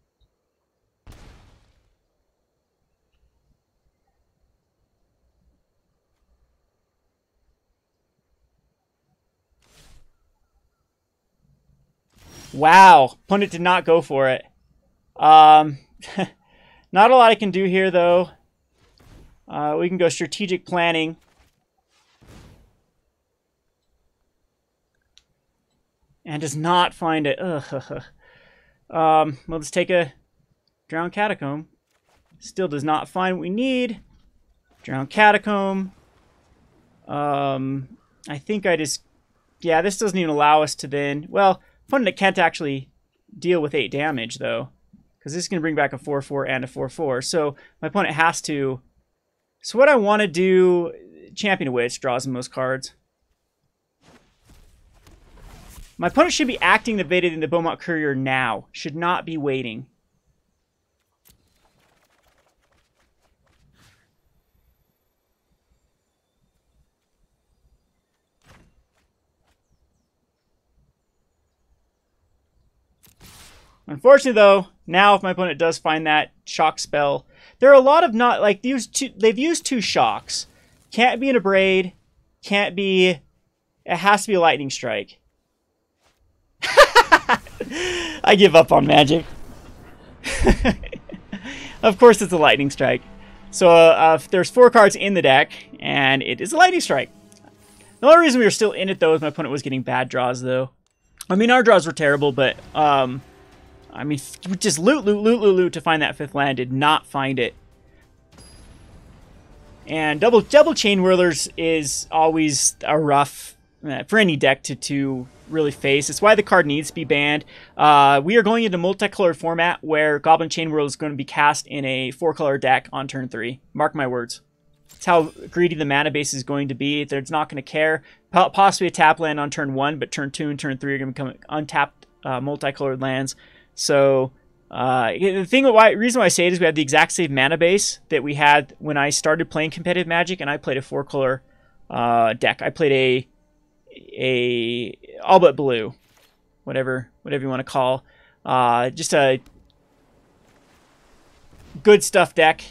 Wow, opponent did not go for it. Not a lot I can do here, though. We can go strategic planning. And does not find it. We'll just take a Drowned Catacomb. Still does not find what we need. Drowned Catacomb. I think I just... Yeah, this doesn't even allow us to then... Well, opponent can't actually deal with 8 damage, though. Because this is going to bring back a 4/4 and a 4/4. So my opponent has to... So what I want to do... Champion of Witch draws the most cards. My opponent should be activating the Beaumont Courier now. Should not be waiting. Unfortunately, though, now if my opponent does find that shock spell, there are a lot of not like they've used 2 shocks. Can't be an Abrade. Can't be. It has to be a Lightning Strike. I give up on Magic. Of course it's a Lightning Strike. So there's 4 cards in the deck, and it is a Lightning Strike. The only reason we were still in it, though, is my opponent was getting bad draws, though. I mean, our draws were terrible, but, I mean, just loot to find that 5th land. Did not find it. And double Chain Whirlers is always a rough, for any deck to really face. It's why the card needs to be banned. We are going into multicolored format where Goblin Chain Whirl is going to be cast in a 4-color deck on turn 3. Mark my words. It's how greedy the mana base is going to be. They're not going to care. Possibly a tap land on turn 1, but turn 2 and turn 3 are going to become untapped multicolored lands. So the reason why I say it is we have the exact same mana base that we had when I started playing competitive Magic, and I played a 4-color deck. I played a all but blue, whatever you want to call, just a good stuff deck.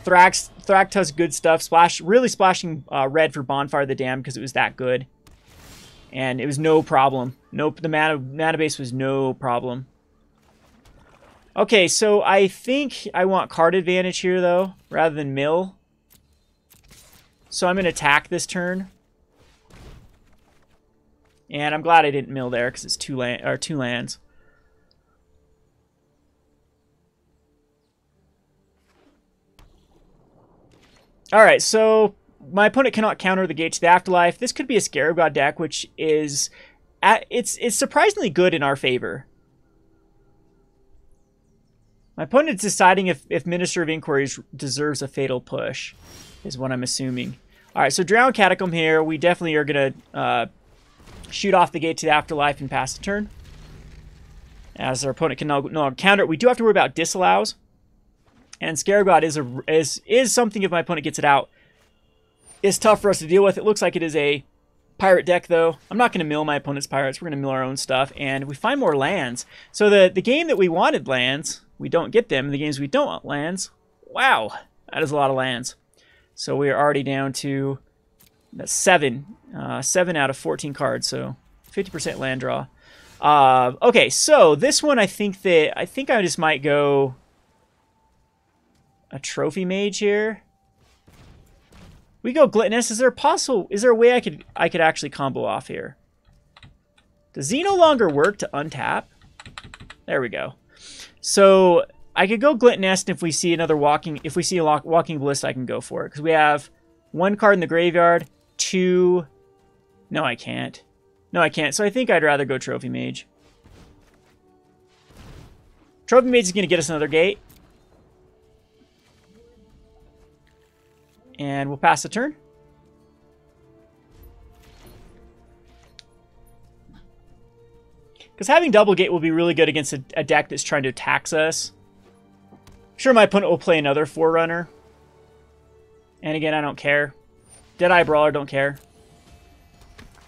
Thragtusk's good stuff. Really splashing red for Bonfire of the Damned because it was that good, and it was no problem. Nope, the mana base was no problem. Okay, so I think I want card advantage here though, rather than mill. So I'm going to attack this turn. And I'm glad I didn't mill there because it's 2 lands. Alright, so my opponent cannot counter the Gate to the Afterlife. This could be a Scarab God deck, which is it's surprisingly good in our favor. My opponent's deciding if Minister of Inquiries deserves a fatal push, is what I'm assuming. Alright, so Drowned Catacomb here. We definitely are going to shoot off the Gate to the Afterlife and pass the turn, as our opponent can no longer counter it. We do have to worry about disallows, and Scarab God is something. If my opponent gets it out, is tough for us to deal with. It looks like it is a pirate deck, though. I'm not going to mill my opponent's pirates. We're going to mill our own stuff, and we find more lands. So the game that we wanted lands, we don't get them. The games we don't want lands, wow, that is a lot of lands. So we are already down to 7 out of 14 cards, so 50% land draw. Okay, so this one I think I just might go a Trophy Mage here. We go Gluttonous. Is there a way I could actually combo off here? Does Z no longer work to untap? There we go. So I could go Gluttonous, and if we see a Walking Ballista, I can go for it because we have 1 card in the graveyard. 2. No, I can't. No, I can't. So I think I'd rather go Trophy Mage. Trophy Mage is going to get us another gate. And we'll pass the turn. Because having double gate will be really good against a deck that's trying to tax us. I'm sure my opponent will play another Forerunner. And again, I don't care. Deadeye Brawler, don't care.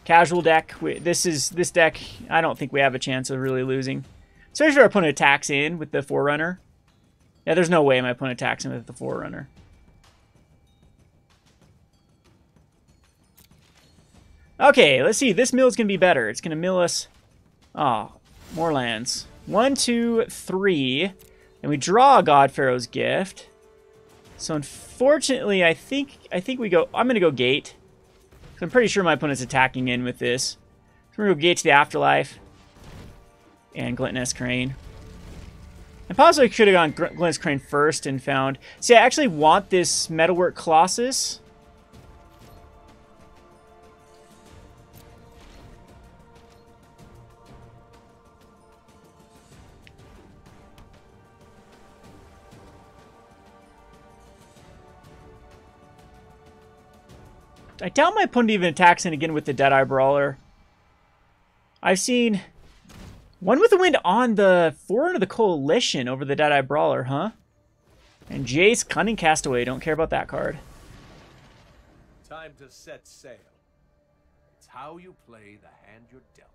Casual deck. This deck, I don't think we have a chance of really losing. Especially if our opponent attacks in with the Forerunner. Yeah, there's no way my opponent attacks in with the Forerunner. Okay, let's see. This mill is going to be better. It's going to mill us... Oh, more lands. 1, 2, 3. And we draw God-Pharaoh's Gift. So unfortunately, I think we go... I'm going to go Gate. I'm pretty sure my opponent's attacking in with this. So we're going to go Gate to the Afterlife. And Gluttonous Crane. I possibly could have gone Gluttonous Crane first and found... See, I actually want this Metalwork Colossus. I doubt my opponent even attacks in again with the Deadeye Brawler. I've seen one with the wind on the Forerunner of the Coalition over the Deadeye Brawler, huh? And Jace, Cunning Castaway. Don't care about that card. Time to set sail. It's how you play the hand you're dealt.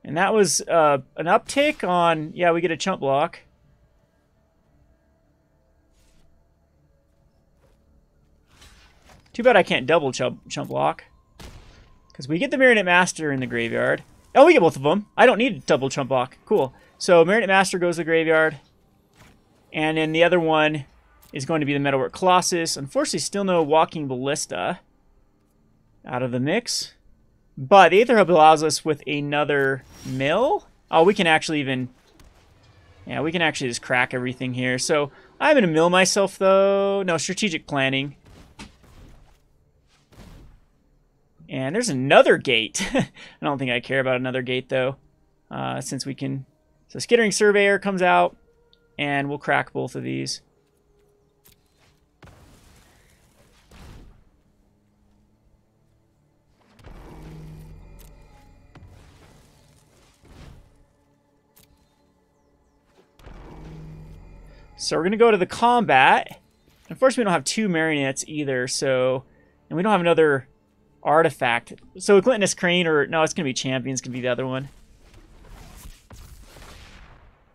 And that was an uptick on... Yeah, we get a chump block. Too bad I can't double chump block. Because we get the Marionette Master in the graveyard. Oh, we get both of them. I don't need a double chump block. Cool. So Marionette Master goes to the graveyard. And then the other one is going to be the Metalwork Colossus. Unfortunately, still no Walking Ballista out of the mix. But the Aether Hub allows us with another mill. Oh, we can actually even... Yeah, we can actually just crack everything here. So I'm going to mill myself, though. No, strategic planning. And there's another gate. I don't think I care about another gate, though. Since we can... So Skittering Surveyor comes out. And we'll crack both of these. So we're going to go to the combat. Unfortunately, we don't have two marionettes either, so... And we don't have another artifact. So Glutinous Crane, or... No, it's going to be Champion. It's going to be the other one.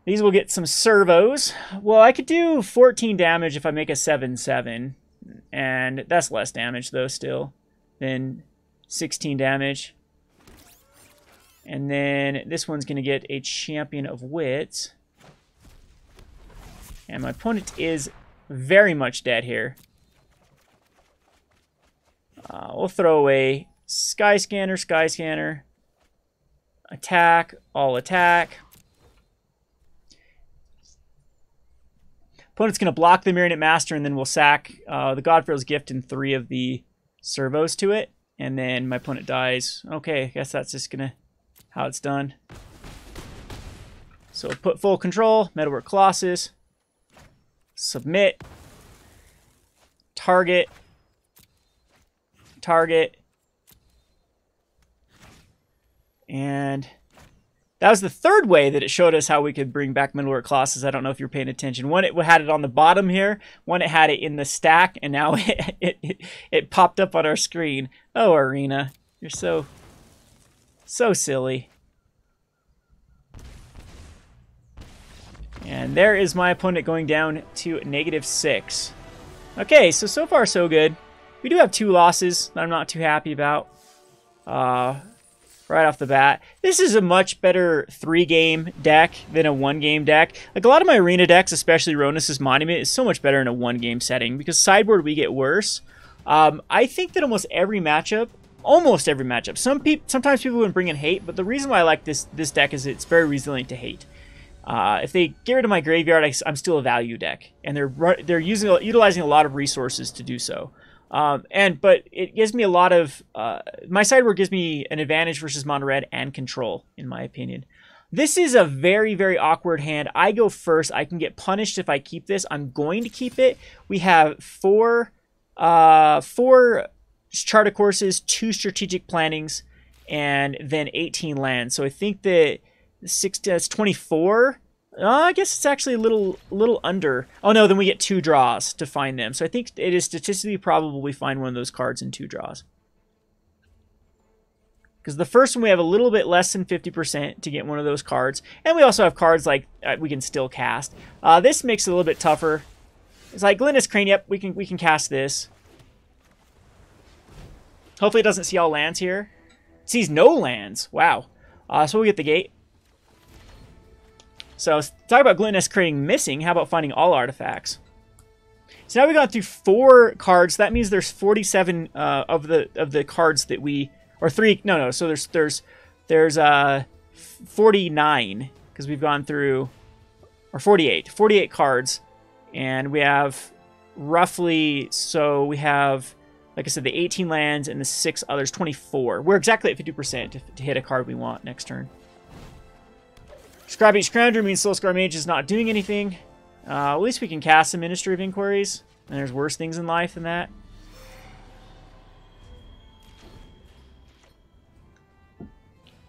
These will get some servos. Well, I could do 14 damage if I make a 7/7. And that's less damage, though, still, than 16 damage. And then this one's going to get a Champion of Wits. And my opponent is very much dead here. We'll throw away Sky Scanner. Attack, all attack. Opponent's going to block the Marionette Master, and then we'll sack the God-Pharaoh's Gift and 3 of the servos to it. And then my opponent dies. Okay, I guess that's just going to how it's done. So put full control, Metalwork Colossus. Submit. Target. And that was the third way that it showed us how we could bring back Metalwork Colossus. I don't know if you're paying attention. One, it had it on the bottom here. One, it had it in the stack. And now it popped up on our screen. Oh, Arena. You're so silly. And there is my opponent going down to -6. Okay, so far so good. We do have 2 losses that I'm not too happy about. Right off the bat. This is a much better 3-game deck than a 1-game deck. Like a lot of my arena decks, especially Ronus's Monument, is so much better in a 1-game setting because sideboard we get worse. I think that almost every matchup, sometimes people would bring in hate, but the reason why I like this deck is it's very resilient to hate. If they get rid of my graveyard, I'm still a value deck, and they're utilizing a lot of resources to do so. But it gives me a lot of my sideboard gives me an advantage versus mono red and control, in my opinion. This is a very, very awkward hand. I go first. I can get punished if I keep this. I'm going to keep it. We have 4 Chart of Courses, 2 strategic plannings, and then 18 lands. So I think that that's 24. I guess it's actually a little under. Oh no, then we get 2 draws to find them. So I think it is statistically probable we find one of those cards in 2 draws. Because the first one we have a little bit less than 50% to get one of those cards. And we also have cards like we can still cast. This makes it a little bit tougher. It's like Glutinous Crane, yep, we can cast this. Hopefully it doesn't see all lands here. It sees no lands. Wow. So we get the gate. So talk about Glutinous Crane missing. How about finding all artifacts? So now we've gone through 4 cards. That means there's 47 of the cards that we, or 3. No. So there's 49 because we've gone through, or 48 cards, and we have roughly. So we have, like I said, the 18 lands and the 6 others, 24. We're exactly at 50% to hit a card we want next turn. Scrappy Scrounger means Soul Scar Mage is not doing anything. At least we can cast some Ministry of Inquiries. And there's worse things in life than that.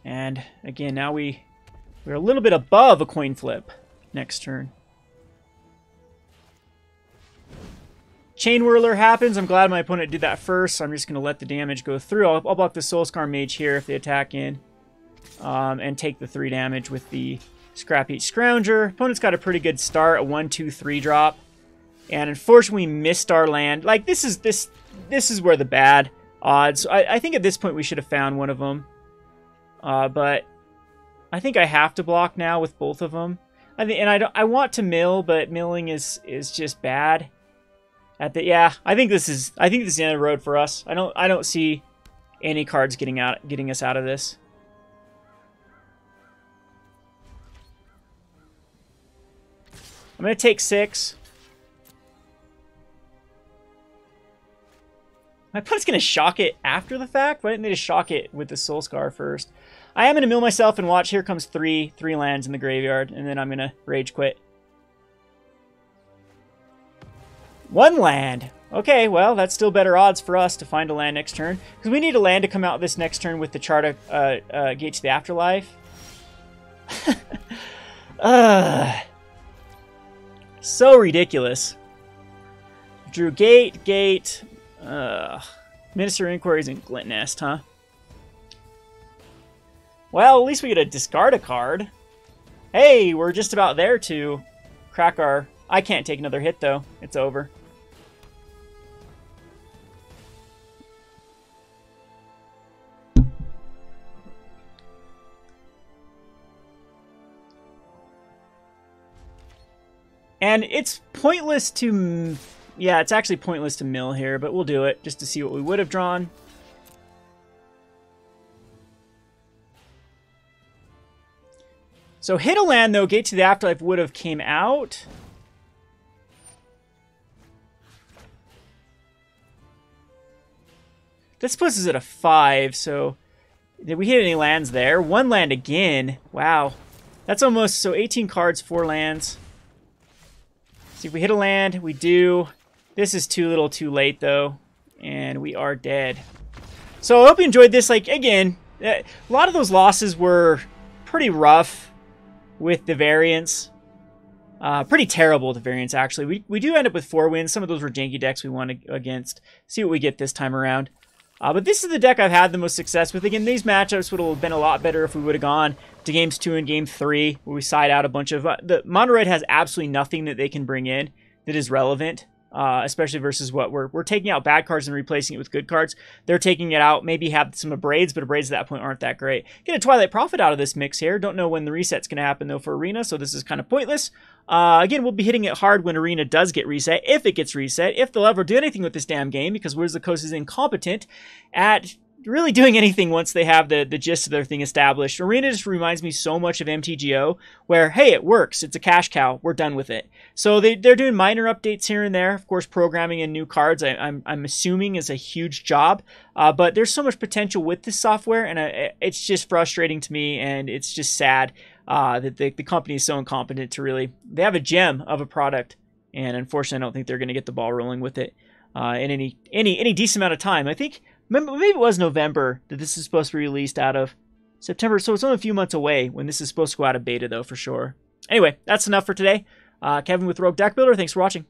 And again, now we're a little bit above a coin flip next turn. Chain Whirler happens. I'm glad my opponent did that first. So I'm just going to let the damage go through. I'll block the Soul Scar Mage here if they attack in. And take the 3 damage with the Scrappy Scrounger. Opponent's got a pretty good start, a 1/2/3 drop, and unfortunately we missed our land. Like this is where the bad odds. I think at this point we should have found one of them, but I think I have to block now with both of them. I want to mill, but milling is just bad. I think this is the end of the road for us. I don't see any cards getting us out of this. I'm gonna take 6. My opponent's gonna shock it after the fact. Why didn't they just shock it with the Soul Scar first? I am gonna mill myself and watch. Here comes three lands in the graveyard, and then I'm gonna rage quit. 1 land. Okay, well, that's still better odds for us to find a land next turn, because we need a land to come out this next turn with the Chart of Gate to the Afterlife. So ridiculous. Drew Gate. Minister of Inquiries and Glint Nest, huh? Well, at least we get to discard a card. Hey, we're just about there to crack our... I can't take another hit, though. It's over. And it's pointless to... Yeah, it's actually pointless to mill here, but we'll do it just to see what we would have drawn. So hit a land, though. Gate to the Afterlife would have came out. This puts us at a 5, so... Did we hit any lands there? 1 land again. Wow. That's almost... So 18 cards, 4 lands. See if we hit a land. We do. This is too little too late, though. And we are dead. So I hope you enjoyed this. Like, again, a lot of those losses were pretty rough with the variants. Pretty terrible, the variants, actually. We do end up with 4 wins. Some of those were janky decks we won against. See what we get this time around. But this is the deck I've had the most success with. Again, these matchups would have been a lot better if we would have gone to games 2 and game 3, where we side out a bunch of... the Mono-Red has absolutely nothing that they can bring in that is relevant, especially versus what we're taking out bad cards and replacing it with good cards. They're taking it out, maybe have some Abrades, but Abrades at that point aren't that great. Get a Twilight Prophet out of this mix here. Don't know when the reset's going to happen, though, for Arena, so this is kind of pointless. Again, we'll be hitting it hard when Arena does get reset, if it gets reset, if they'll ever do anything with this damn game, because Wizards of the Coast is incompetent at really doing anything once they have the gist of their thing established. Arena just reminds me so much of MTGO, where, hey, it works. It's a cash cow. We're done with it. So they're doing minor updates here and there. Of course, programming in new cards, I'm assuming, is a huge job. But there's so much potential with this software, and it's just frustrating to me, and it's just sad that the company is so incompetent to really... They have a gem of a product, and unfortunately, I don't think they're going to get the ball rolling with it in any decent amount of time. I think... Maybe it was November that this is supposed to be released out of. September, so it's only a few months away when this is supposed to go out of beta, though, for sure. Anyway, that's enough for today. Kevin with Rogue Deckbuilder, thanks for watching.